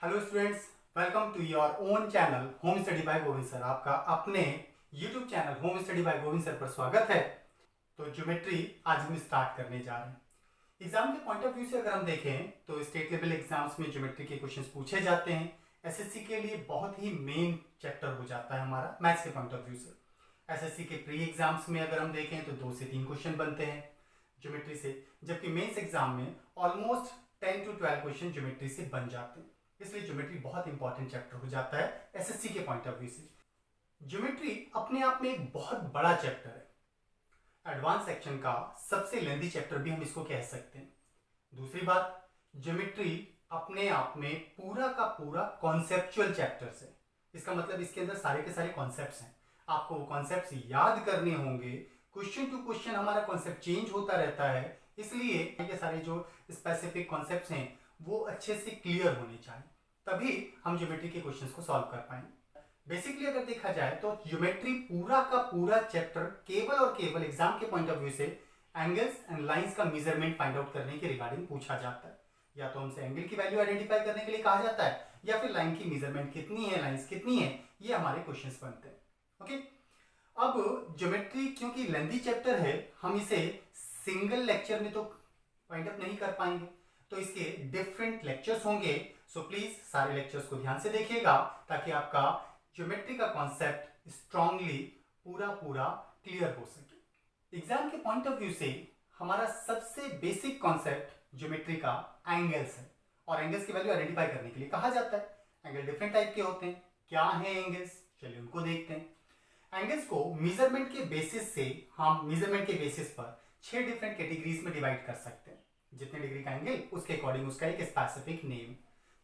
Hello students, welcome to your own channel home study by Govind sir. आपका अपने YouTube channel home study by Govind sir पर स्वागत है। तो ज्योमेट्री आज हम स्टार्ट करने जा रहे हैं। एग्जाम के पॉइंट ऑफ व्यू से अगर हम देखें तो स्टेट लेवल एग्जाम्स में ज्योमेट्री के क्वेश्चंस पूछे जाते हैं। एसएससी के लिए बहुत ही मेन चैप्टर हो जाता है हमारा मैथ्स के पॉइंट ऑफ व्यू से। एसएससी के प्री एग्जाम्स में अगर हम देखें तो 2 से 3 क्वेश्चन बनते हैं ज्योमेट्री से, जबकि मेंस एग्जाम में ऑलमोस्ट 10 to 12 क्वेश्चन ज्योमेट्री से बन जाते हैं। इसलिए ज्योमेट्री बहुत इंपॉर्टेंट चैप्टर हो जाता है एसएससी के पॉइंट ऑफ व्यू से। ज्योमेट्री अपने आप में एक बहुत बड़ा चैप्टर है। एडवांस सेक्शन का सबसे लेंथी चैप्टर भी हम इसको कह सकते हैं। दूसरी बात, ज्योमेट्री अपने आप में पूरा का पूरा कॉन्सेप्चुअल चैप्टर है। इसका मतलब इसके अंदर सारे के सारे कॉन्सेप्ट्स हैं। आपको वो कॉन्सेप्ट्स याद करने होंगे। क्वेश्चन टू क्वेश्चन हमारा कॉन्सेप्ट चेंज होता रहता है, इसलिए ये सारे जो स्पेसिफिक कॉन्सेप्ट्स हैं वो अच्छे से क्लियर होने चाहिए, तभी हम ज्योमेट्री के क्वेश्चंस को सॉल्व कर पाएंगे। बेसिकली अगर देखा जाए तो ज्योमेट्री पूरा का पूरा चैप्टर केवल और केवल एग्जाम के पॉइंट ऑफ व्यू से एंगल्स एंड लाइंस का मेजरमेंट फाइंड आउट करने के रिगार्डिंग पूछा जाता है। या तो हमसे एंगल की वैल्यू आइडेंटिफाई करने के लिए कहा जाता है, या फिर लाइन की मेजरमेंट कितनी है, लाइंस कितनी है, ये हमारे क्वेश्चंस बनते हैं। ओके, अब ज्योमेट्री क्योंकि लेंथी चैप्टर है, हम इसे सिंगल लेक्चर में तो फाइंड आउट नहीं कर पाएंगे, तो इसके डिफरेंट लेक्चर्स होंगे। सो प्लीज सारे लेक्चर्स को ध्यान से देखिएगा ताकि आपका ज्योमेट्री का कॉन्सेप्ट स्ट्रांगली पूरा क्लियर हो सके। एग्जाम के पॉइंट ऑफ व्यू से हमारा सबसे बेसिक कॉन्सेप्ट ज्योमेट्री का एंगल्स है, और एंगल्स की वैल्यू आइडेंटिफाई करने के लिए कहा जाता है। एंगल डिफरेंट टाइप के होते हैं। क्या है एंगल्स, चलिए उनको देखते हैं। एंगल्स को मेजरमेंट के बेसिस से हम मेजरमेंट के बेसिस पर 6 डिफरेंट कैटेगरीज में डिवाइड कर सकते हैं। जितने डिग्री का एंगल उसके अकॉर्डिंग उसका एक स्पेसिफिक नेम।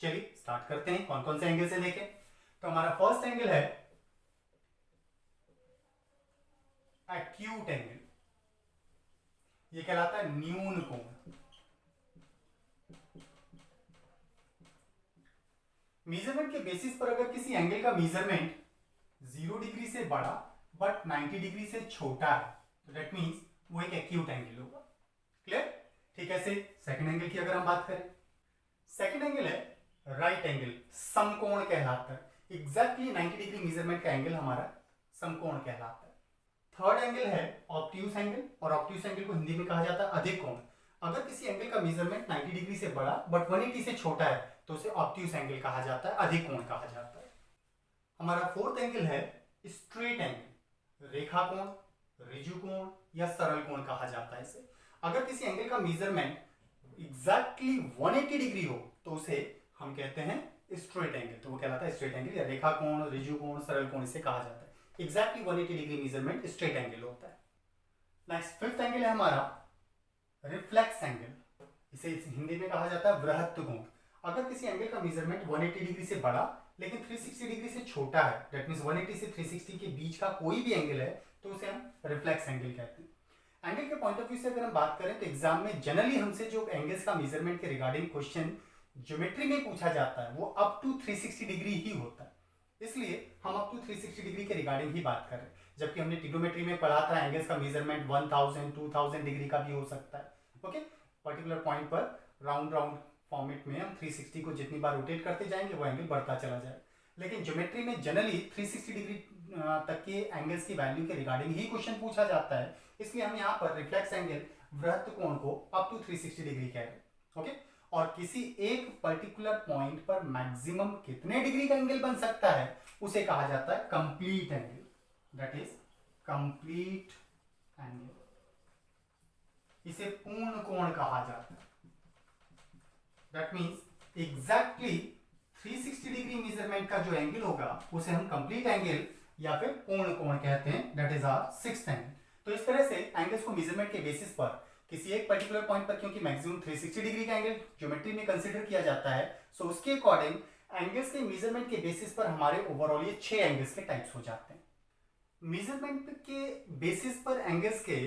चलिए स्टार्ट करते हैं कौन कौन से एंगल से देखें। तो हमारा फर्स्ट एंगल है एक्यूट एंगल। ये कहलाता है न्यून कोण। मेजरमेंट के बेसिस पर अगर किसी एंगल का मेजरमेंट 0 डिग्री से बड़ा बट 90 डिग्री से छोटा है तो दैट मींस वो एक एक्यूट एंगल होगा। क्लियर? ठीक है। से सेकंड एंगल की अगर हम बात करें, सेकंड एंगल है राइट एंगल, समकोण कहलाता है। एग्जैक्टली 90 डिग्री मेजरमेंट का एंगल हमारा समकोण कहलाता है। थर्ड एंगल है ऑब्ट्यूस एंगल, और ऑब्ट्यूस एंगल को हिंदी में कहा जाता है अधिक कोण। अगर किसी एंगल का मेजरमेंट 90 डिग्री से बड़ा बट 180 से छोटा है तो उसे ऑब्ट्यूस एंगल कहा जाता है, अधिक कोण कहा जाता है। हमारा फोर्थ एंगल है स्ट्रेट एंगल, रेखा कोण, ऋजु कोण या सरल कोण कहा जाता है इसे। अगर किसी एंगल का मेजरमेंट एग्जैक्टली 180 डिग्री हो तो उसे हम कहते हैं स्ट्रेट एंगल, तो वो कहलाता है स्ट्रेट एंगल या रेखा कोण, ऋजु कोण, सरल कोण इसे कहा जाता है। Exactly 180 degree measurement straight angle होता है। नेक्स्ट फिफ्थ एंगल है हमारा रिफ्लेक्स एंगल, इसे हिंदी में कहा जाता है वृहत्त कोण। अगर किसी एंगल का मेजरमेंट 180 डिग्री से बड़ा लेकिन 360 डिग्री से छोटा है, दैट मींस 180 से 360 के बीच का कोई भी एंगल है तो उसे हम रिफ्लेक्स एंगल कहते हैं। एंगल के पॉइंट ऑफ व्यू से अगर हम बात करें तो एग्जाम में जनरली हमसे जो एंगल्स का मेजरमेंट के रिगार्डिंग क्वेश्चन ज्योमेट्री में पूछा जाता है वो अप टू 360 डिग्री ही होता है, इसलिए हम अप टू 360 डिग्री के रिगार्डिंग ही बात कर रहे हैं। जबकि हमने ट्रिग्नोमेट्री में पढ़ा था एंगल्स का मेजरमेंट 1000 2000 डिग्री का भी हो सकता है। ओके, पर्टिकुलर पॉइंट पर राउंड फॉर्मेट में हम 360 को जितनी बार रोटेट करते जाएंगे वो एंगल बढ़ता चला जाएगा। लेकिन ज्योमेट्री में जनरली 360 डिग्री तक के एंगल्स की वैल्यू के रिगार्डिंग ही क्वेश्चन पूछा जाता है, इसलिए हम यहाँ पर रिफ्लेक्स एंगल वृत्त कोण को अप टू 360 डिग्री कह रहे हैं। ओके, और किसी एक पर्टिकुलर पॉइंट पर मैक्सिमम कितने डिग्री का एंगल बन सकता है उसे कहा जाता है complete angle, that is complete angle. इसे पूर्ण कोण कहा जाता है। That means exactly 360 degree measurement का जो एंगल होगा उसे हम कंप्लीट एंगल या फिर पूर्ण कोण कहते हैं, that is our sixth angle. तो इस तरह से एंगल्स को मेजरमेंट के बेसिस पर किसी एक पर्टिकुलर पॉइंट पर, क्योंकि मैक्सिमम 360 डिग्री का एंगल ज्योमेट्री में कंसीडर किया जाता है, सो उसके अकॉर्डिंग एंगल्स के मेजरमेंट के बेसिस पर हमारे ओवरऑल ये 6 एंगल्स के टाइप्स हो जाते हैं। मेजरमेंट के बेसिस पर एंगल्स के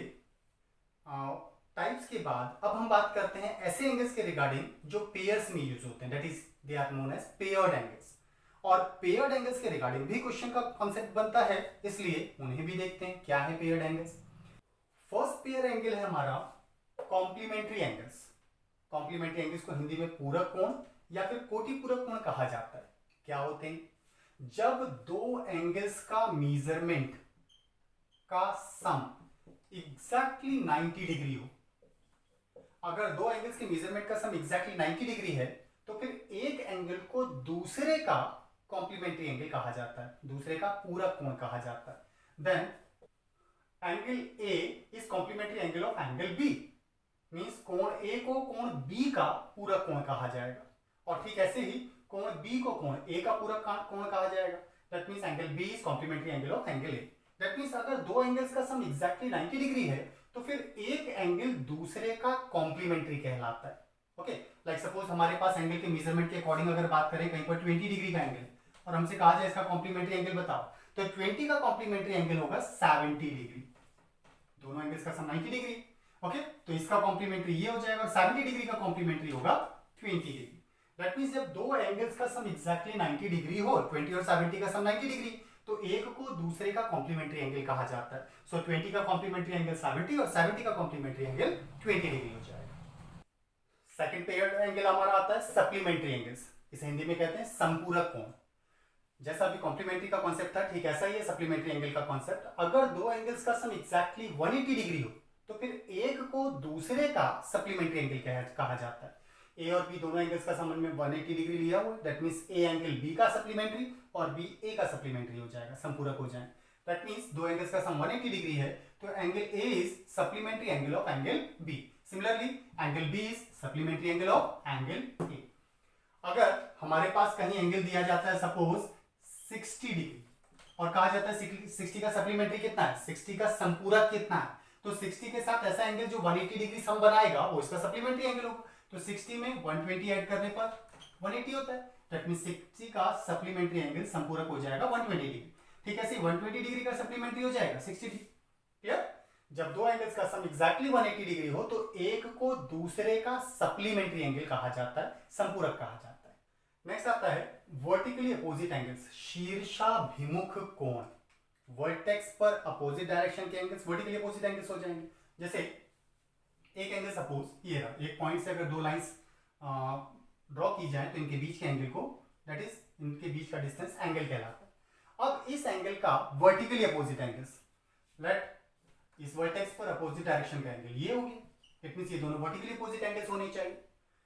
टाइप्स के बाद अब हम बात करते हैं ऐसे एंगल्स के रिगार्डिंग जो पेयर्स में यूज होते हैं, that is they are known as paired angles. और पेयर्ड एंगल्स के रिगार्डिंग भी क्वेश्चन का कॉन्सेप्ट बनता है, इसलिए उन्हें भी देखते हैं क्या है paired angles. First pair angle है हमारा कॉम्प्लीमेंट्री एंगल्स। कॉम्प्लीमेंट्री एंगल्स को हिंदी में पूरक कोण या फिर कोटिपूरक कोण कहा जाता है? क्या होते हैं? जब दो एंगल्स का मेजरमेंट का सम एग्जैक्टली 90 डिग्री हो। अगर दो एंगल्स के मेजरमेंट का सम एग्जैक्टली 90 डिग्री है तो फिर एक एंगल को दूसरे का कॉम्प्लीमेंट्री एंगल कहा जाता है, दूसरे का पूरक कोण कहा जाता है। Then angle A is complementary angle of angle B, means कोण ए को कोण बी का पूरक कोण कहा जाएगा, और ठीक ऐसे ही कोण बी को कोण ए का पूरक कोण कहा जाएगा। That means angle B is complementary angle of angle A. That means अगर दो एंगल्स का सम एग्जैक्टली 90 डिग्री है तो फिर एक एंगल दूसरे का कॉम्प्लीमेंट्री कहलाता है। ओके, लाइक सपोज हमारे पास एंगल के मेजरमेंट के अकॉर्डिंग अगर बात करें, कहीं पर 20 डिग्री का एंगल और हमसे कहा जाए इसका कॉम्प्लीमेंट्री एंगल बताओ, तो 20 का कॉम्प्लीमेंट्री एंगल होगा 70 डिग्री। दोनों एंगल्स का सम 90 डिग्री। ओके, तो इसका कॉम्प्लीमेंट्री ये हो जाएगा और 70 डिग्री का कॉम्प्लीमेंट्री होगा 20 डिग्री। दैट मींस जब दो एंगल्स का सम एग्जैक्टली 90 डिग्री हो, 20 और 70 का सम 90 डिग्री, तो एक को दूसरे का कॉम्प्लीमेंट्री एंगल कहा जाता है। सो 20 का कॉम्प्लीमेंट्री एंगल 70 और 70 का कॉम्प्लीमेंट्री एंगल 20 डिग्री हो जाएगा। सेकंड पेयर्ड एंगल हमारा आता है सप्लीमेंट्री एंगल्स, इसे हिंदी में कहते हैं संपूरक कोण। जैसा अभी कॉम्प्लीमेंट्री का कॉन्सेप्ट था, ठीक ऐसा ही है सप्लीमेंट्री एंगल का कॉन्सेप्ट। अगर दो एंगल्स का सम एग्जैक्टली 180 डिग्री हो तो फिर एक को दूसरे का सप्लीमेंट्री एंगल कहा जाता है। ए और बी दोनों एंगल्स का संबंध में 180 डिग्री लिया हुआ है, that means A angle B का सप्लीमेंट्री और बी ए का सप्लीमेंट्री हो जाएगा, संपूरक हो जाए। दैट मींस दो एंगल्स का सम 180 डिग्री है तो angle A is supplementary angle of angle B. Similarly angle B is supplementary angle of angle A. अगर हमारे पास कहीं एंगल दिया जाता है सपोज 60 डिग्री और कहा जाता है 60 का सप्लीमेंट्री कितना है, 60 का संपूरक कितना है, तो 60 के साथ ऐसा एंगल जो 180 डिग्री सम बनाएगा वो इसका सप्लीमेंट्री एंगल होगा। तो 60 में 120 ऐड करने पर 180 होता है। दैट मींस 60 का सप्लीमेंट्री एंगल संपूरक हो जाएगा 120 डिग्री। ठीक है, 120 डिग्री का सप्लीमेंट्री हो जाएगा 60 डिग्री। क्लियर? जब दो एंगल्स का सम एग्जैक्टली 180 डिग्री हो तो एक को दूसरे का सप्लीमेंट्री एंगल कहा जाता है, संपूरक कहा जाता है। नेक्स्ट आता है वर्टिकली अपोजिट एंगल्स, शीर्षाभिमुख कोण। वर्टेक्स पर अपोजिट डायरेक्शन के एंगल्स वर्टिकली अपोजिट एंगल्स हो जाएंगे। जैसे एक एंगल सपोज ये रहा, एक पॉइंट से अगर दो लाइंस ड्रॉ की जाए तो इनके बीच के एंगल को, दैट इज इनके बीच का डिस्टेंस एंगल कहलाता है। अब इस एंगल का वर्टिकली अपोजिट एंगल्स, लेट इस वर्टेक्स पर अपोजिट डायरेक्शन का एंगल ये हो गया। इट मींस ये दोनों वर्टिकली अपोजिट एंगल्स होने चाहिए।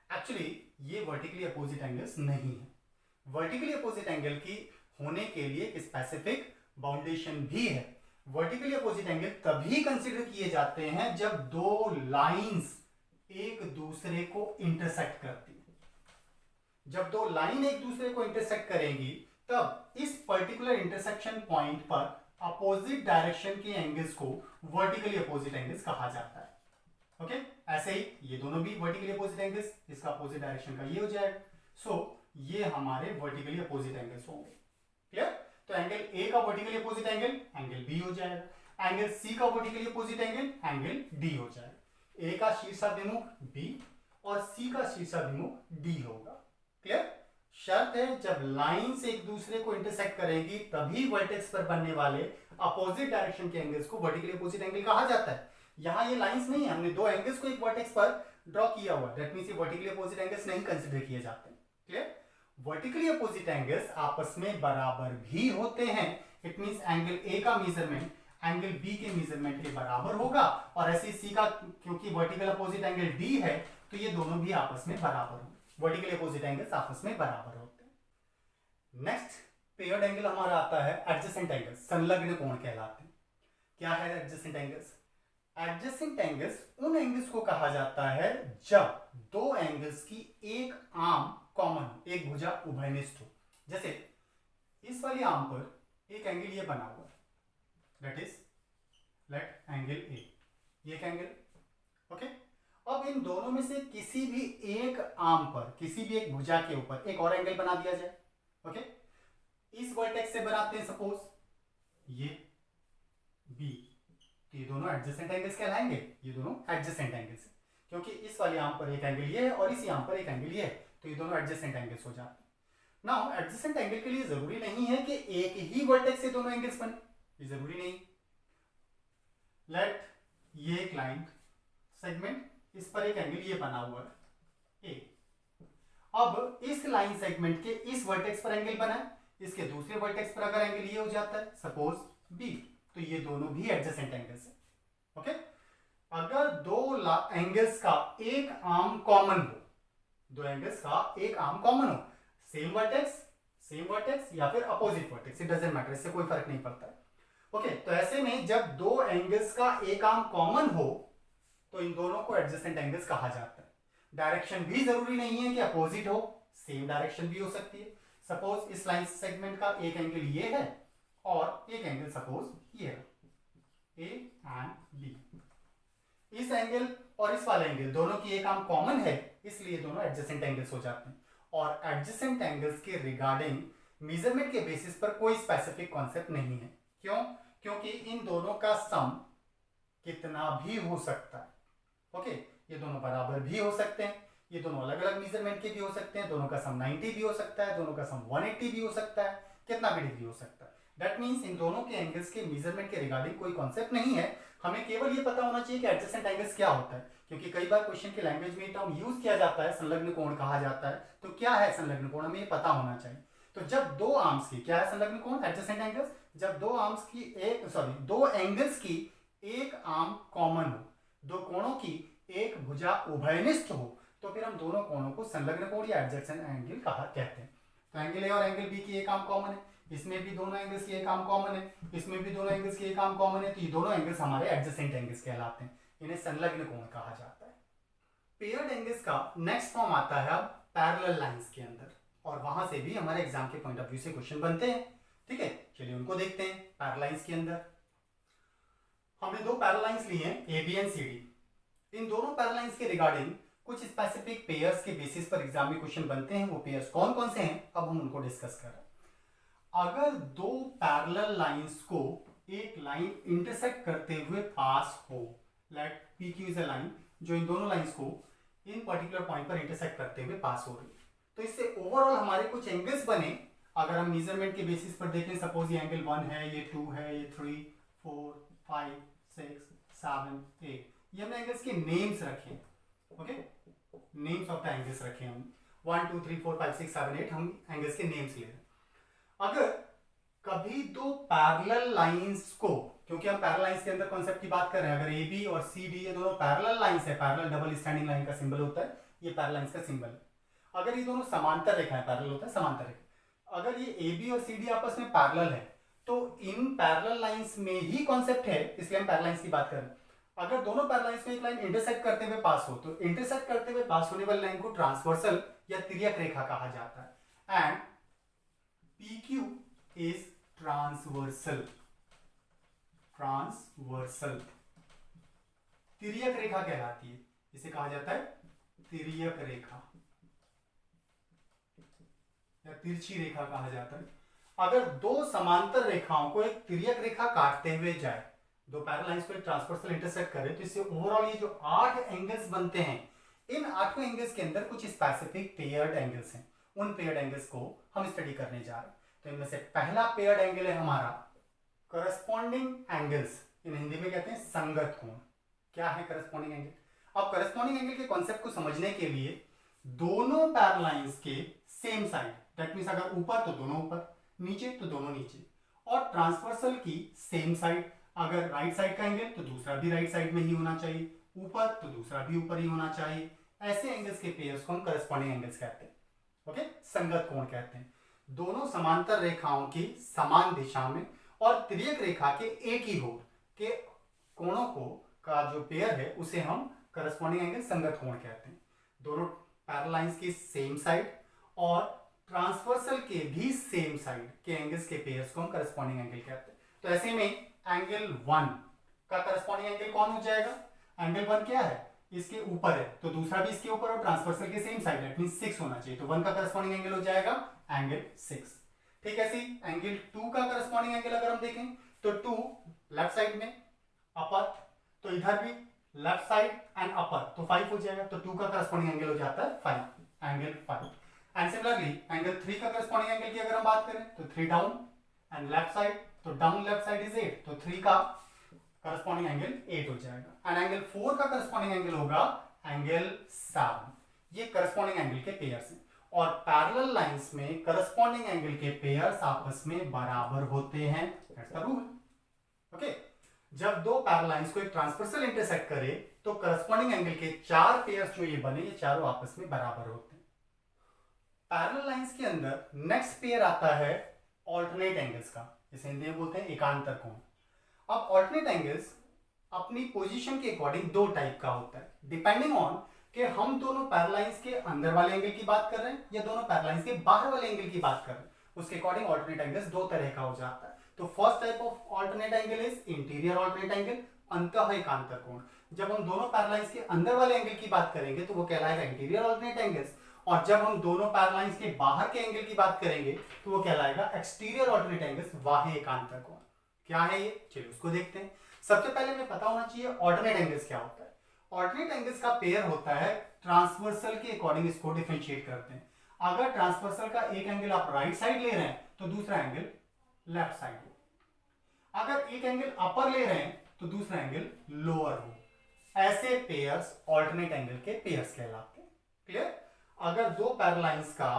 एक्चुअली ये वर्टिकली अपोजिट एंगल्स नहीं है। वर्टिकली अपोजिट एंगल की होने के लिए एक स्पेसिफिक बाउंडेशन भी है। वर्टिकली अपोजिट एंगल तभी कंसीडर किए जाते हैं जब दो लाइंस एक दूसरे को इंटरसेक्ट करती है। जब दो लाइन एक दूसरे को इंटरसेक्ट करेंगी तब इस पर्टिकुलर इंटरसेक्शन पॉइंट पर अपोजिट डायरेक्शन के एंगल्स को वर्टिकली अपोजिट एंगल्स कहा जाता है। ओके, ऐसे ही ये दोनों भी वर्टिकली अपोजिट एंगल्स, इसका अपोजिट डायरेक्शन का ये हो जाएगा। सो ये हमारे वर्टिकली अपोजिट एंगल्स होंगे। क्लियर? तो एंगल ए का vertically opposite angle angle B हो जाएगा, एंगल सी का vertically opposite angle angle D हो जाएगा। ए का शीर्षाभिमुख बी और सी का शीर्षाभिमुख डी होगा। क्लियर? शर्त है जब लाइंस एक दूसरे को इंटरसेक्ट करेंगी तभी वर्टेक्स पर बनने वाले अपोजिट डायरेक्शन के एंगल्स को वर्टिकली अपोजिट एंगल कहा जाता है। यहां ये लाइंस नहीं है, हमने दो एंगल्स को एक वर्टेक्स पर ड्रॉ किया हुआ, दैट मींस ये वर्टिकली अपोजिट एंगल्स नहीं कंसीडर किए जाते। क्लियर? वर्टिकली अपोजिट एंगल्स आपस में बराबर भी होते हैं। इट मींस एंगल ए का मेजरमेंट एंगल बी के मेजरमेंट के बराबर होगा और ऐसे सी का, क्योंकि वर्टिकल अपोजिट एंगल डी है तो ये दोनों भी आपस में बराबर होंगे। वर्टिकली अपोजिट एंगल्स आपस में बराबर होते हैं। नेक्स्ट पेयर्ड एंगल हमारा आता है एडजेसेंट एंगल्स, संलग्न कोण कहलाते हैं। क्या है एडजेसेंट एंगल्स? एडजेसेंट एंगल्स उन एंगल्स को कहा जाता है जब दो एंगल्स की एक आर्म कॉमन, एक भुजा उभयनिष्ठ हो। जैसे इस वाली आर्म पर एक एंगल ये बना हुआ है, that is let angle A, ये एक एंगल। ओके, अब इन दोनों में से किसी भी एक आर्म पर, किसी भी एक भुजा के ऊपर एक और एंगल बना दिया जाए। ओके, इस वर्टेक्स से बनाते हैं सपोज ये बी, तो ये दोनों एडजेसेंट एंगल्स कहलाएंगे। ये दोनों एडजेसेंट एंगल्स हैं क्योंकि इस वाली आर्म पर एक एंगल ये है और इसी आर्म पर एक एंगल ये है, तो ये दोनों एडजेसेंट एंगल्स हो जाते हैं। नाउ एडजेसेंट एंगल के लिए जरूरी नहीं है कि एक ही वर्टेक्स से दोनों एंगल्स बने, ये जरूरी नहीं। लेट ये एक लाइन सेगमेंट, इस पर एक एंगल ये बना हुआ है ए। अब इस लाइन सेगमेंट के इस वर्टेक्स पर एंगल बना है, इसके दूसरे वर्टेक्स पर अगर एंगल ये हो जाता है सपोज बी, तो ये दोनों भी एडजेसेंट एंगल्स हैं। ओके, अगर दो एंगल्स का एक आर्म कॉमन हो, दो एंगल्स का एक आर्म कॉमन हो, सेम वर्टेक्स या फिर opposite vertex, it doesn't matter, इससे कोई फर्क नहीं पड़ता है। ओके, तो ऐसे में जब दो एंगल्स का एक आर्म कॉमन हो तो इन दोनों को एडजेसेंट एंगल्स कहा जाता है। डायरेक्शन भी जरूरी नहीं है कि अपोजिट हो, सेम डायरेक्शन भी हो सकती है। सपोज इस लाइन सेगमेंट का एक एंगल ये है और एक एंगल सपोज ये है, ए एंड बी। इस एंगल और इस वाले एंगल दोनों की एक आर्म कॉमन है, इसलिए दोनों एडजेसेंट एंगल्स हो जाते हैं। और एडजेसेंट एंगल्स के रिगार्डिंग मेजरमेंट के बेसिस पर कोई स्पेसिफिक कॉन्सेप्ट नहीं है। क्यों? क्योंकि इन दोनों का सम कितना भी हो सकता है। ओके, ये दोनों बराबर भी हो सकते हैं, ये दोनों अलग अलग मेजरमेंट के भी हो सकते हैं, दोनों का सम 90 भी हो सकता है, दोनों का सम 180 भी हो सकता है, कितना भी डिग्री हो सकता है। दैट मीन्स इन दोनों के एंगल्स के मेजरमेंट के रिगार्डिंग कोई कॉन्सेप्ट नहीं है। हमें केवल ये पता होना चाहिए कि एडजेसेंट एंगल्स क्या होता है, क्योंकि कई बार क्वेश्चन की लैंग्वेज में टर्म यूज किया जाता है, संलग्न कोण कहा जाता है। तो क्या है संलग्न कोण, हमें ये पता होना चाहिए। तो जब दो आर्म्स की, क्या है संलग्न कोण, एडजेसेंट एंगल्स, जब दो आर्म्स की दो एंगल्स की एक आर्म कॉमन हो, दो कोणों की एक भुजा उभयनिष्ठ हो, तो फिर हम दोनों कोणों को संलग्न कोण या एडजेसेंट एंगल कहा कहते हैं। तो एंगल ए और एंगल बी की एक आर्म कॉमन है, इसमें भी दोनों एंगल्स की एक आर्म कॉमन है, इसमें भी दोनों एंगल्स की एक आर्म कॉमन है, तो ये दोनों एंगल्स हमारे एडजेसेंट एंगल्स कहलाते हैं, इन्हें संलग्न कोण कहा जाता है। पेयर्ड एंगल्स का नेक्स्ट फॉर्म आता है अब पैरेलल लाइंस के अंदर, और वहां से भी हमारे एग्जाम के पॉइंट ऑफ व्यू से क्वेश्चन बनते हैं। ठीक है, चलिए उनको देखते हैं। पैरेलल लाइंस के अंदर हमने दो पैरेलल लाइंस लिए हैं, A B and C D. इन दोनों पैरेलल लाइंस के रिगार्डिंग कुछ स्पेसिफिक पेयर्स के बेसिस पर एग्जाम में क्वेश्चन बनते हैं। वो पेयर्स कौन कौन से हैं, अब हम उनको डिस्कस कर रहे हैं। अगर दो पैरेलल लाइंस को एक लाइन इंटरसेक्ट करते हुए पास हो, let P Q is a line जो इन दोनों लाइंस को इन पर्टिकुलर पॉइंट पर इंटरसेक्ट करते हुए पास हो रही है, तो इससे ओवरऑल हमारे कुछ एंगल्स बने। अगर हम मेजरमेंट के बेसिस पर देखें, सपोज ये एंगल 1 है, ये 2 है, ये 3, 4, 5, 6, 7, 8, ये हमने एंगल्स के नेम्स रखे। Okay, names of the angles रखे हम 1 2 3 4 5 6 7 8, हम एंगल्स के नेम्स ले रहे हैं। अगर कभी दो पैरेलल लाइंस को, क्योंकि हम पैरेलल लाइंस के अंदर कॉन्सेप्ट की बात कर रहे हैं, अगर ए बी और सी डी ये दोनों पैरेलल लाइंस है, पैरेलल डबल स्टैंडिंग लाइन का सिंबल होता है, ये पैरेलल लाइंस का सिंबल है। अगर ये दोनों समांतर रेखाएं, पैरेलल होता है समांतर रेखा, अगर ये ए बी और सी डी आपस में पैरेलल है, तो इन पैरेलल लाइंस में ही कॉन्सेप्ट है, इसलिए हम पैरेलल लाइंस की बात कर रहे हैं। अगर दोनों पैरेलल लाइंस में एक लाइन इंटरसेक्ट करते हुए पास हो, तो इंटरसेक्ट करते हुए पास होने वाली लाइन को ट्रांसवर्सल या तिर्यक रेखा कहा जाता है। एंड PQ is transversal, तिर्यक रेखा कहलाती है, इसे कहा जाता है तिर्यक रेखा या तिरछी रेखा कहा जाता है। अगर दो समांतर रेखाओं को एक तिर्यक रेखा काटते हुए जाए, दो पैरेलल लाइंस को एक ट्रांसवर्सल इंटरसेक्ट करे, तो इससे ओवरऑल ये जो 8 एंगल्स बनते हैं, इन 8 एंगल्स के अंदर कुछ स्पेसिफिक पेयर्ड एंगल्स हैं। उन पेयर्ड एंगल्स को हम स्टडी करने जा रहे हैं। तो इनमें से पहला पेयर्ड एंगल है हमारा करस्पॉन्डिंग एंगल्स, इन हिंदी में कहते हैं संगत कोण। क्या है करस्पॉन्डिंग एंगल? अब करस्पॉन्डिंग एंगल के कॉन्सेप्ट को समझने के लिए दोनों पैरेलल लाइंस के सेम साइड, दैट मींस अगर ऊपर तो दोनों ऊपर, नीचे तो दोनों नीचे, और ट्रांसवर्सल की सेम साइड, अगर राइट साइड का एंगल तो दूसरा भी राइट साइड में ही होना चाहिए, ऊपर तो दूसरा भी ऊपर ही होना चाहिए। ऐसे एंगल्स के पेयर्स को हम करस्पॉन्डिंग एंगल्स कहते हैं। ओके, संगत कोण कहते हैं। दोनों समांतर रेखाओं की समान दिशा में और तिर्यक रेखा के एक ही ओर के कोणों को का जो पेयर है उसे हम करस्पॉन्डिंग एंगल संगत कोण कहते हैं। दोनों पैरेलल लाइंस की सेम साइड और ट्रांसवर्सल के भी सेम साइड के एंगल्स के पेयर्स को हम करस्पॉन्डिंग एंगल कहते हैं। तो ऐसे में एंगल 1 का करस्पॉन्डिंग एंगल कौन हो जाएगा? एंगल 1 क्या है? इसके ऊपर है, तो दूसरा भी इसके ऊपर और ट्रांसवर्सल के सेम साइड, दैट मींस 6 होना चाहिए, तो 1 का करस्पॉन्डिंग एंगल हो जाएगा एंगल 6। ठीक है, ऐसे एंगल 2 का करस्पॉन्डिंग एंगल अगर हम देखें तो 2 लेफ्ट साइड में अपर, तो इधर भी लेफ्ट साइड एंड अपर, तो 5 हो जाएगा, तो 2 का करस्पॉन्डिंग एंगल हो जाता है 5, एंगल 5। एंड सिमिलरली एंगल 3 का करस्पॉन्डिंग एंगल की अगर हम बात करें तो 3 डाउन एंड लेफ्ट साइड, तो डाउन लेफ्ट साइड इज 8, तो 3 का करस्पॉन्डिंग एंगल 8 हो जाएगा। एंड एंगल 4 का करस्पॉन्डिंग एंगल होगा एंगल 7। ये करस्पॉन्डिंग एंगल के पेयर्स हैं। और पैरेलल लाइंस में करस्पॉन्डिंग एंगल के पेयर्स आपस में बराबर होते हैं, दैट्स द रूल। ओके, जब दो पैरेलल लाइंस को एक ट्रांसवर्सल इंटरसेक्ट करे तो करस्पॉन्डिंग एंगल के चार पेयर्स जो ये बने, ये चारों आपस में बराबर होते हैं। पैरेलल लाइंस के अंदर नेक्स्ट पेयर आता है ऑल्टरनेट एंगल्स का, जिसे हिंदी में बोलते हैं एकांतर कोण। अब ऑल्टरनेट एंगल्स अपनी पोजीशन के अकॉर्डिंग दो टाइप का होता है, डिपेंडिंग ऑन कि हम दोनों पैरेलल लाइंस के अंदर वाले एंगल की बात कर रहे हैं या दोनों पैरेलल लाइंस के बाहर वाले एंगल की बात कर रहे हैं, उसके अकॉर्डिंग ऑल्टरनेट एंगल्स दो तरह का हो जाता है। तो first type of alternate angle is interior alternate angle, अंतः एकांतर कोण। जब हम दोनों पैरेलल लाइंस के अंदर वाले एंगल की बात करेंगे तो वो कहलाएगा इंटीरियर ऑल्टरनेट एंगल्स, और जब हम दोनों पैरेलल लाइंस के बाहर के एंगल की बात करेंगे तो वो कहलाएगा एक्सटीरियर ऑल्टरनेट एंगल्स, बाह्य एकांतर कोण। क्या है ये, चलिए उसको देखते हैं। सबसे पहले हमें पता होना चाहिए ऑल्टरनेट एंगल्स क्या होता है। ऑल्टरनेट एंगल्स का पेयर होता है ट्रांसवर्सल के अकॉर्डिंग, इसको डिफरेंशिएट करते हैं। अगर ट्रांसवर्सल का एक एंगल आप राइट साइड ले रहे हैं तो दूसरा एंगल लेफ्ट साइड हो, अगर एक एंगल अपर ले रहे हैं तो दूसरा एंगल लोअर हो। ऐसे पेयर्स ऑल्टरनेट एंगल के पेयर्स कहलाते हैं। क्लियर? अगर दो पैरेलल लाइंस का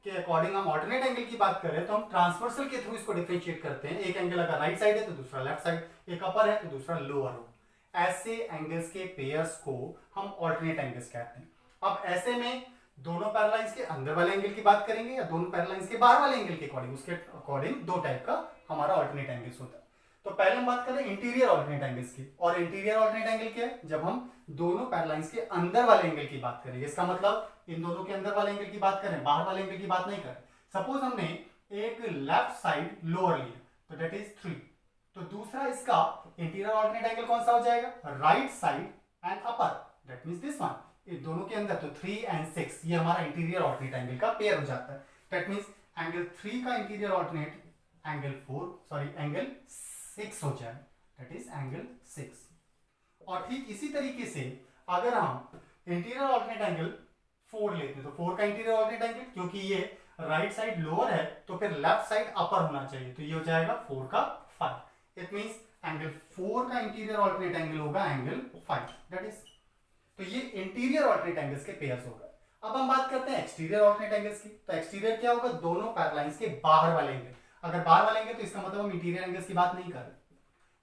के अकॉर्डिंग हम ऑल्टरनेट एंगल की बात करें तो हम ट्रांसवर्सल के थ्रू इसको डिफरेंशिएट करते हैं। एक एंगल अगर राइट साइड है तो दूसरा लेफ्ट साइड, एक अपर है तो दूसरा लोअर हो। ऐसे एंगल्स के पेयर्स को हम ऑल्टरनेट एंगल्स कहते हैं। अब ऐसे में दोनों पैरेलल लाइंस के अंदर वाले एंगल की बात करेंगे या दोनों पैरेलल लाइंस के बाहर वाले एंगल के अकॉर्डिंग, उसके अकॉर्डिंग दो टाइप का हमारा ऑल्टरनेट एंगल्स होता है। तो पहले हम बात करें इंटीरियर ऑल्टरनेट एंगल्स की। और इंटीरियर ऑल्टरनेट एंगल क्या है, जब हम दोनों पैरेलल लाइंस के अंदर वाले एंगल की बात करेंगे। इसका मतलब इन दोनों के अंदर वाले एंगल की बात करें, बाहर वाले एंगल की बात नहीं करें। सपोज हमने एक लेफ्ट साइड लोअर लिया तो दैट इज 3, तो दूसरा इसका इंटीरियर ऑल्टरनेट एंगल कौन सा हो जाएगा, right side and upper, that means this one. इन दोनों के अंदर तो 3 and 6 ये हमारा इंटीरियर ऑल्टरनेट एंगल का पेयर हो जाता है। दैट मींस एंगल 3 का इंटीरियर ऑल्टरनेट एंगल 6 हो जाए, दैट इज एंगल 6। और ठीक इसी तरीके से अगर हम इंटीरियर ऑल्टरनेट एंगल 4 लेते हैं तो 4 का इंटीरियर ऑल्टरनेट एंगल, क्योंकि ये राइट साइड लोअर है तो फिर लेफ्ट साइड अपर होना चाहिए, तो ये हो जाएगा 4 का 5। इट मींस एंगल 4 का इंटीरियर ऑल्टरनेट एंगल होगा एंगल 5, दैट इज। तो ये इंटीरियर ऑल्टरनेट एंगल्स के पेयर्स होगा। अब हम बात करते हैं एक्सटीरियर ऑल्टरनेट एंगल्स की। तो एक्सटीरियर क्या होगा, दोनों पैरेलल लाइंस के बाहर वाले एंगल। अगर बाहर वाले एंगल तो इसका मतलब हम इंटीरियर एंगल्स की बात नहीं कर रहे।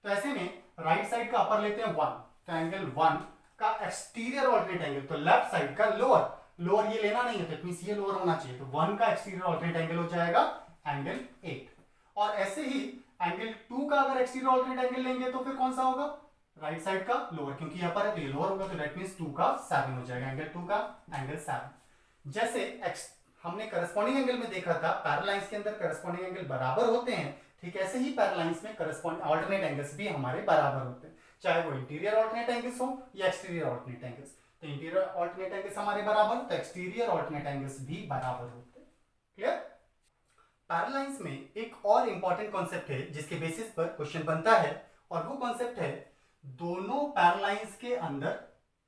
तो ऐसे में राइट साइड का अपर लेते हैं 1, तो एंगल 1 का एक्सटीरियर ऑल्टरनेट एंगल, तो लेफ्ट साइड का लोअर ये लेना नहीं है, तो इट मींस ये लोअर होना चाहिए, तो 1 का एक्सटीरियर ऑल्टरनेट एंगल हो जाएगा एंगल 8। और ऐसे ही एंगल 2 का अगर एक्सटीरियर ऑल्टरनेट एंगल लेंगे तो फिर कौन सा होगा, राइट साइड का लोअर, क्योंकि यहाँ पर है तो ये लोअर होगा, तो दैट मींस 2 का 7 हो जाएगा, एंगल 2 का एंगल 7। जैसे हमने करस्पॉन्डिंग एंगल में देखा था पैरेलल लाइंस के अंदर करस्पॉन्डिंग एंगल बराबर होते हैं, ठीक ऐसे ही पैरेलल लाइंस में करस्पॉन्डिंग ऑल्टरनेट एंगल्स भी हमारे बराबर होते हैं, चाहे वो इंटीरियर ऑल्टरनेट एंगल्स हो या एक्सटीरियर ऑल्टरनेट एंगल्स। तो इंटीरियर ऑल्टरनेट एंगल्स हमारे बराबर, तो एक्सटीरियर ऑल्टरनेट एंगल्स भी बराबर होते हैं। क्लियर? पैरेलल लाइंस में एक और इंपॉर्टेंट कॉन्सेप्ट है जिसके बेसिस पर क्वेश्चन बनता है, और वो कॉन्सेप्ट है दोनों पैरेलल लाइंस के अंदर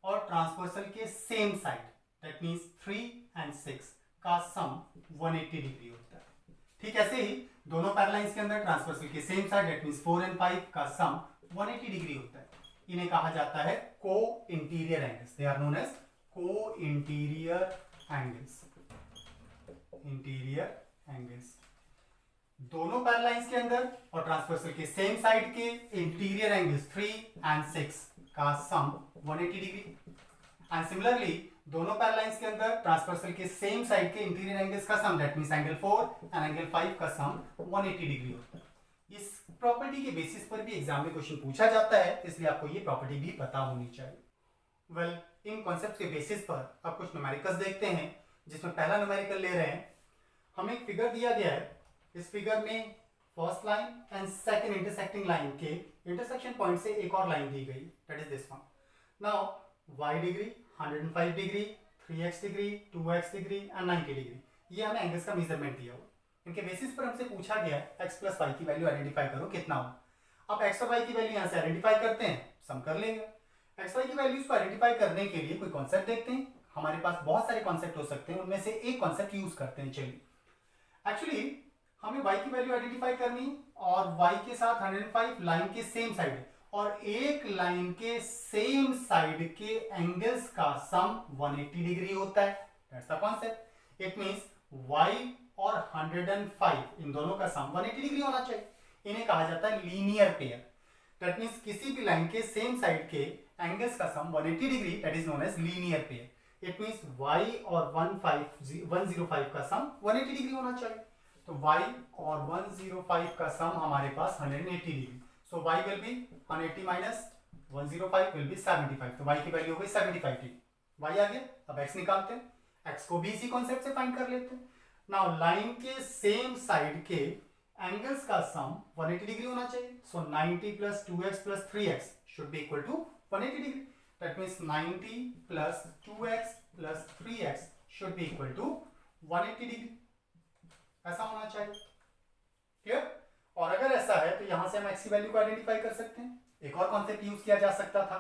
और ट्रांसवर्सल के same side, that means 3 and 6 का सम 180 डिग्री होता है। ठीक ऐसे ही दोनों पैरेलल लाइंस के अंदर ट्रांसवर्सल के same side, that means 4 and 5 का सम 180 डिग्री होता है। इन्हें कहा जाता है co interior angles, they are known as co interior angles. Interior angles दोनों पैरेलल लाइंस के अंदर और ट्रांसवर्सल के सेम साइड के इंटीरियर एंगल्स 3 and 6 का सम 180 डिग्री। एंड सिमिलरली दोनों पैरेलल लाइंस के अंदर ट्रांसवर्सल के सेम साइड के इंटीरियर एंगल्स का सम, that means angle 4 and angle 5 का सम 180 डिग्री होता है। इस प्रॉपर्टी के बेसिस पर भी एग्जाम में क्वेश्चन पूछा जाता है, इसलिए आपको ये प्रॉपर्टी भी पता होनी चाहिए। वेल, इन कॉन्सेप्ट के बेसिस पर अब कुछ न्यूमेरिकल्स देखते हैं, जिसमें पहला न्यूमेरिकल ले रहे हैं। हमें एक फिगर दिया गया है, इस फिगर में first line and second intersecting line के इंटरसेक्शन पॉइंट से एक और लाइन दी गई, that is this one. Now y degree 105 degree, 3x degree, 2x degree and 90 degree, ये हमें एंगल्स का मेजरमेंट दिया हुआ। इनके बेसिस पर हमसे पूछा गया x प्लस y की वैल्यू आइडेंटिफाई करो कितना हो। अब x और y की वैल्यू यहाँ से आइडेंटिफाई करते हैं, सम कर लेंगे। x y की वैल्यूज को आइडेंटिफाई करने के लिए कोई कॉन्सेप्ट देखते हैं। हमारे पास बहुत सारे कॉन्सेप्ट हो सकते हैं, उनमें से एक कॉन्सेप्ट यूज करते हैं। चलिए, एक्चुअली हमें y की वैल्यू आइडेंटिफाई करनी और y के साथ 105 लाइन के सेम साइड है, और एक लाइन के सेम साइड के एंगल्स का सम 180 डिग्री होता है, that's the concept. It means y और 105 इन दोनों का सम 180 डिग्री होना चाहिए। इन्हें कहा जाता है लीनियर पेयर। दैट मींस किसी भी लाइन के सेम साइड के एंगल्स का sum 180 degree, that is known as linear pair. It means y और 105 का सम 180 डिग्री होना चाहिए। तो y और 105 का सम हमारे पास 180 degree. So y will be 180 minus 105 will be 75। तो y की वैल्यू हो गई 75 डिग्री। y आ गया। अब x निकालते हैं, x को भी इसी कॉन्सेप्ट से फाइंड कर लेते हैं। नाउ लाइन के सेम साइड के एंगल्स का सम 180 डिग्री होना चाहिए। So 90 plus 2x plus 3x should be equal to 180 degree. That means 90 plus 2x plus 3x should be equal to 180 degree. ऐसा होना चाहिए। क्लियर? और अगर ऐसा है तो यहां से हम x की वैल्यू को आइडेंटिफाई कर सकते हैं। एक और कॉन्सेप्ट यूज किया जा सकता था।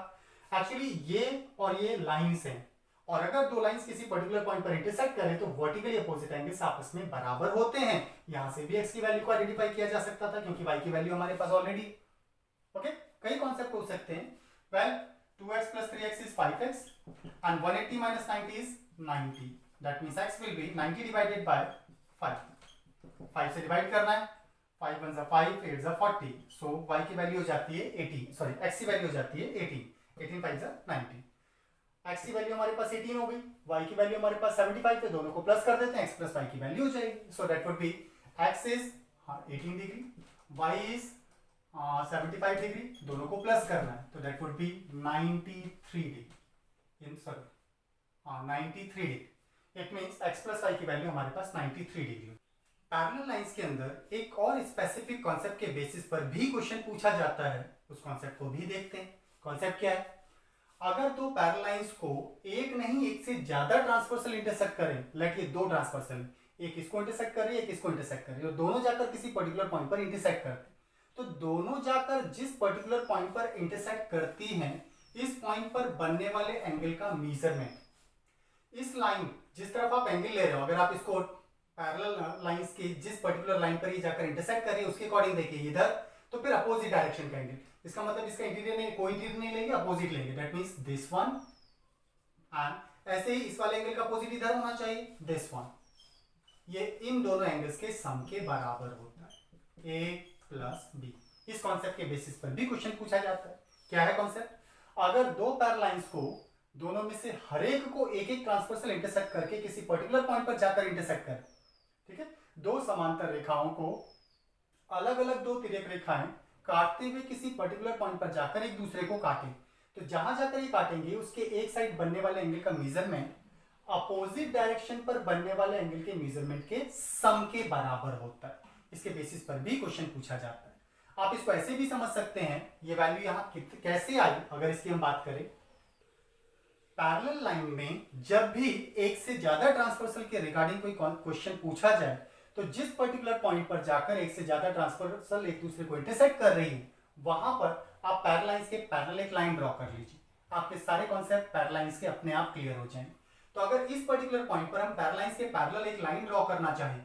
एक्चुअली ये और ये लाइंस हैं, और अगर दो लाइंस किसी पर्टिकुलर पॉइंट पर इंटरसेक्ट करें तो वर्टिकली अपोजिट एंगल्स आपस में बराबर होते हैं। यहां से भी x की वैल्यू को आइडेंटिफाई किया जा सकता था क्योंकि y की वैल्यू हमारे पास ऑलरेडी। ओके, कई कॉन्सेप्ट हो सकते हैं। Well 2x plus 3x is 5x and 180 minus 90 is 90. That means x will be 90 divided by 5. 5 से डिवाइड करना है, 5 1 5 8 40, सो y की वैल्यू हो जाती है 18, सॉरी x की वैल्यू हो जाती है 18, 18 5 90, x की वैल्यू हमारे पास 18 हो गई, y की वैल्यू हमारे पास 75 है, दोनों को प्लस कर देते हैं, x प्लस y की वैल्यू हो जाएगी। So that would be x is 18 degree, y is 75 degree, दोनों को प्लस करना है, तो that would be 93 degree, in sorry 93 degree. It means x plus y की वैल्यू हमारे पास 93 डिग्री। पैरेलल लाइंस के अंदर एक और स्पेसिफिक कॉन्सेप्ट के बेसिस पर भी क्वेश्चन पूछा जाता है, उस कॉन्सेप्ट को भी देखते हैं। कॉन्सेप्ट क्या है? अगर दो पैरेलल लाइंस को एक नहीं एक से ज्यादा ट्रांसवर्सल इंटरसेक्ट करें, लेट ये दो ट्रांसवर्सल, एक इसको इंटरसेक्ट कर रही है, एक इसको इंटरसेक्ट कर रही है, और दोनों जाकर किसी पर्टिकुलर पॉइंट पर इंटरसेक्ट करते हैं, तो दोनों जाकर जिस पर्टिकुलर पॉइंट पर इंटरसेक्ट करती हैं, इस पॉइंट पर बनने वाले एंगल का मेजरमेंट, इस लाइन जिस तरफ आप एंगल ले रहे हो, अगर आप इसको पैरेलल लाइंस के जिस पर्टिकुलर लाइन पर ये जाकर इंटरसेक्ट कर रही है उसके अकॉर्डिंग देखिए इधर, तो फिर अपोजिट डायरेक्शन का एंगल, इसका मतलब इसका इंटीरियर नहीं, कोई इंटीरियर नहीं लेंगे, अपोजिट लेंगे, that means this one, and ऐसे ही इस वाले एंगल का अपोजिट इधर होना चाहिए, दिस वन। ये इन दोनों एंगल्स के सम के बराबर होता है, a प्लस b। इस कॉन्सेप्ट के बेसिस पर भी क्वेश्चन पूछा जाता है। क्या है कॉन्सेप्ट? अगर दो पैरेलल लाइंस को दोनों में से हर एक को एक एक ट्रांसवर्सल इंटरसेक्ट करके किसी पर्टिकुलर पॉइंट पर जाकर इंटरसेक्ट कर, ठीक है, दो समांतर रेखाओं को अलग अलग दो तिर्यक रेखाएं काटते हुए किसी पर्टिकुलर पॉइंट पर जाकर एक दूसरे को काटें, तो जहां जाकर ये काटेंगे उसके एक साइड बनने वाले एंगल का मेजरमेंट अपोजिट डायरेक्शन पर बनने वाले एंगल के मेजरमेंट के सम के बराबर होता है। इसके बेसिस पर भी क्वेश्चन पूछा जाता है। आप इसको ऐसे भी समझ सकते हैं, ये वैल्यू यहां कैसे आई, अगर इसकी हम बात करें, पैरेलल लाइन में जब भी एक से ज्यादा ट्रांसवर्सल के रिगार्डिंग कोई क्वेश्चन पूछा जाए, तो जिस पर्टिकुलर पॉइंट पर जाकर एक से ज्यादा ट्रांसवर्सल एक दूसरे को इंटरसेक्ट कर रही है, वहां पर आप पैरेलल लाइंस के पैरेलल एक लाइन ड्रॉ कर लीजिए, आपके सारे कॉन्सेप्ट पैरेलल लाइंस के अपने आप क्लियर हो जाएंगे। तो अगर इस पर्टिकुलर पॉइंट पर हम पैरेलल लाइंस के पैरेलल एक लाइन ड्रॉ करना चाहें,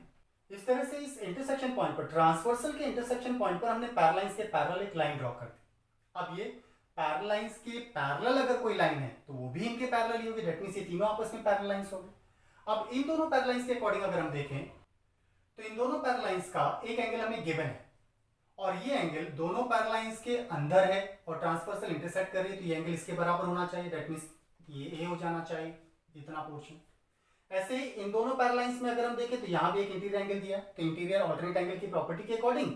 इस तरह से इस इंटरसेक्शन पॉइंट पर, ट्रांसवर्सल के इंटरसेक्शन पॉइंट पर हमने पैरेलल लाइंस के पैरेलल एक लाइन ड्रॉ कर दी। अब ये पैरेलल लाइंस के पैरेलल अगर कोई लाइन है तो वो भी इनके पैरेलल ही होगी, दैट मींस ये तीनों आपस में पैरेलल लाइंस होंगे। अब इन दोनों पैरेलल लाइंस के अकॉर्डिंग अगर हम देखें तो इन दोनों पैरेलल लाइंस का एक एंगल हमें गिवन है, और ये एंगल दोनों पैरेलल लाइंस के अंदर है और ट्रांसवर्सल इंटरसेक्ट कर रही है, तो ये एंगल इसके बराबर होना चाहिए, दैट मींस ये ए हो जाना चाहिए, इतना पोर्शन। ऐसे ही इन दोनों पैरेलल लाइंस में अगर हम देखें तो यहाँ भी एक इंटीरियर एंगल दिया है, तो इंटीरियर ऑल्टरनेट एंगल की प्रॉपर्टी के अकॉर्डिंग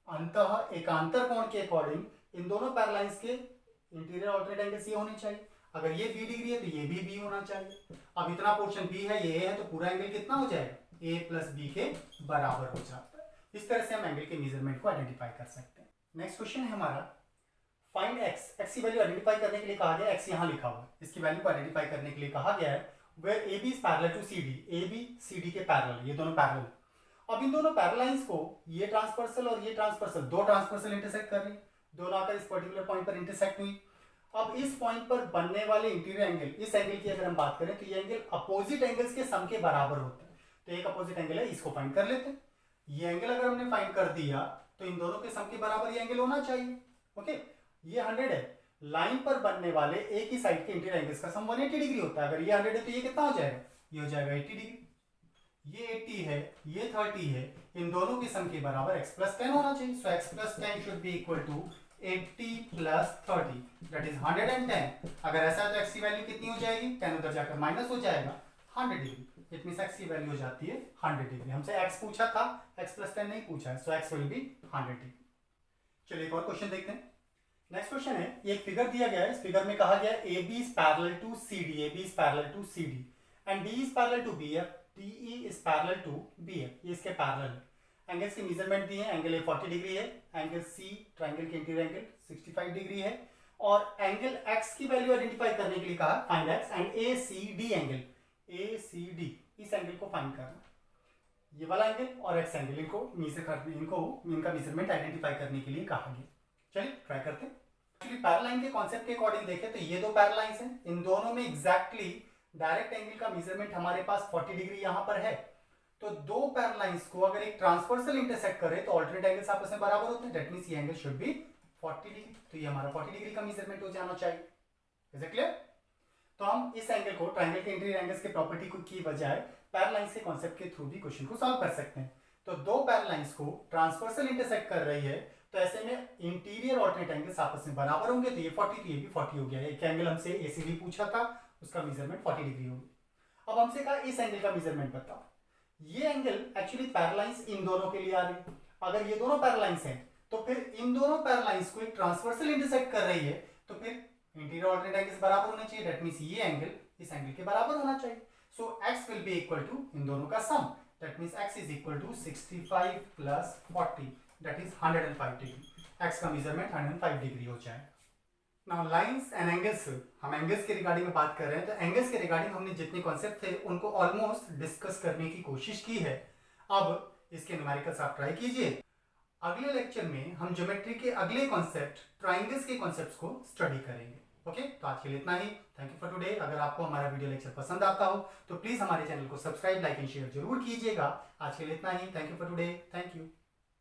अंतः एकांतर कोण के अकॉर्डिंग इन दोनों पैरेलल लाइंस के इंटीरियर ऑल्टरनेट एंगल्स ये होने चाहिए। अगर ये b डिग्री है तो ये भी b होना चाहिए। अब इतना पोर्शन b है, ये a है, तो पूरा एंगल कितना हो जाएगा, a प्लस b के बराबर हो जाता है। इस तरह से हम एंगल के मेजरमेंट को आइडेंटिफाई कर सकते हैं। नेक्स्ट क्वेश्चन है हमारा, फाइंड x। x की वैल्यू आइडेंटिफाई करने के लिए कहा गया, x यहाँ लिखा हुआ है, इसकी वैल्यू को आइडेंटिफाई करने के लिए कहा गया है where AB is parallel to CD, AB CD के पैरेलल, ये दोनों पैरेलल। अब इन दोनों पैरेलल लाइंस को ये ट्रांसवर्सल और ये ट्रांसवर्सल, दो ट्रांसवर्सल इंटरसेक्ट कर रही है, दोनों आकर इस पर्टिकुलर पॉइंट पर इंटरसेक्ट हुई। अब इस पॉइंट पर बनने वाले इंटीरियर एंगल, इस एंगल की अगर हम बात करें तो ये एंगल अपोजिट एंगल्स के सम के बराबर होता है, तो एक अपोजिट एंगल है, इसको फाइंड कर लेते हैं। ये एंगल अगर हमने फाइंड कर दिया तो इन दोनों के सम के बराबर ये एंगल होना चाहिए। ओके, ये 100 है, लाइन पर बनने वाले एक ही साइड के इंटीरियर एंगल्स का सम 180 डिग्री होता है। अगर ये 100 है तो ये कितना हो जाएगा, ये हो जाएगा 80 डिग्री। ये 80 है, ये 30 है, इन दोनों की सम के बराबर x प्लस 10 होना चाहिए। So x plus 10 should be equal to 80 plus 30 that is 110। अगर ऐसा है तो x की वैल्यू कितनी हो जाएगी, 10 उधर जाकर माइनस हो जाएगा, 100 डिग्री। इट मींस x की वैल्यू हो जाती है 100 डिग्री। हमसे x पूछा था, x प्लस 10 नहीं पूछा है, सो x विल बी 100 डिग्री। चलिए एक और क्वेश्चन देखते हैं। नेक्स्ट क्वेश्चन है, ये एक फिगर दिया गया है, इस फिगर में कहा गया है AB is parallel to CD, AB is parallel to CD and D is parallel to BF, DE is parallel to BF, ये इसके पैरेलल है। एंगल्स की मेजरमेंट दी है, एंगल A 40 डिग्री है, एंगल C ट्रायंगल के इंटीरियर एंगल 65 डिग्री है, और angle X की वैल्यू आइडेंटिफाई करने के लिए कहा find X and ACD angle, ACD इस एंगल को फाइंड करना, ये वाला एंगल और X एंगल, इनको मेजर करने, इनका मेजरमेंट आइडेंटिफाई करने के लिए कहा गया। चलिए ट्राई करते हैं। एक्चुअली पैरेलल के कॉन्सेप्ट के अकॉर्डिंग देखें तो ये दो पैरेलल लाइंस हैं, इन दोनों में एग्जैक्टली डायरेक्ट एंगल का मेजरमेंट हमारे पास 40 डिग्री यहां पर है। तो दो पैरेलल लाइंस को अगर एक ट्रांसवर्सल इंटरसेक्ट करे तो ऑल्टरनेट एंगल्स आपस में बराबर होते हैं, दैट मींस ये एंगल शुड बी 40 डिग्री। तो ये हमारा 40 डिग्री का मेजरमेंट हो जाना चाहिए। Is it clear? तो हम इस एंगल को ट्रायंगल के इंटीरियर एंगल्स के प्रॉपर्टी को की बजाय पैरेलल लाइंस के कॉन्सेप्ट के थ्रू भी क्वेश्चन को सॉल्व कर सकते हैं। तो दो पैरेलल लाइंस को ट्रांसवर्सल इंटरसेक्ट कर रही है, तो ऐसे में इंटीरियर ऑल्टरनेट एंगल्स आपस में बराबर होंगे, तो ये 40 तो ये भी 40 हो गया। एक एंगल हमसे एसीडी पूछा था, उसका मेजरमेंट 40 डिग्री होगी। अब हमसे कहा इस एंगल का मेजरमेंट बताओ। ये angle actually parallel lines in दोनों के लिए आ रही है। अगर ये दोनों पैरेलल लाइंस हैं तो फिर इन दोनों पैरेलल लाइंस को एक ट्रांसवर्सल इंटरसेक्ट कर रही है, तो फिर इंटीरियर ऑल्टरनेट एंगल्स बराबर होने चाहिए, दैट मींस ये एंगल इस एंगल के बराबर होना चाहिए। So x will be equal to इन दोनों का सम, that means x is equal to 65 plus 40 that is 105 degree. x का मेजरमेंट 105 डिग्री हो जाएगा। नाउ लाइंस एंड एंगल्स, हम एंगल्स के रिगार्डिंग में बात कर रहे हैं, तो एंगल्स के रिगार्डिंग हमने जितने कॉन्सेप्ट थे उनको ऑलमोस्ट डिस्कस करने की कोशिश की है। अब इसके न्यूमेरिकल्स आप ट्राई कीजिए। अगले लेक्चर में हम ज्योमेट्री के अगले कॉन्सेप्ट ट्राइंगल्स के कॉन्सेप्ट्स को स्टडी करेंगे। ओके, तो आज के लिए इतना ही। Thank you for today. अगर आपको हमारा वीडियो लेक्चर पसंद आता हो तो प्लीज हमारे चैनल को सब्सक्राइब, लाइक एंड शेयर जरूर कीजिएगा। आज के लिए इतना ही। Thank you for today. Thank you.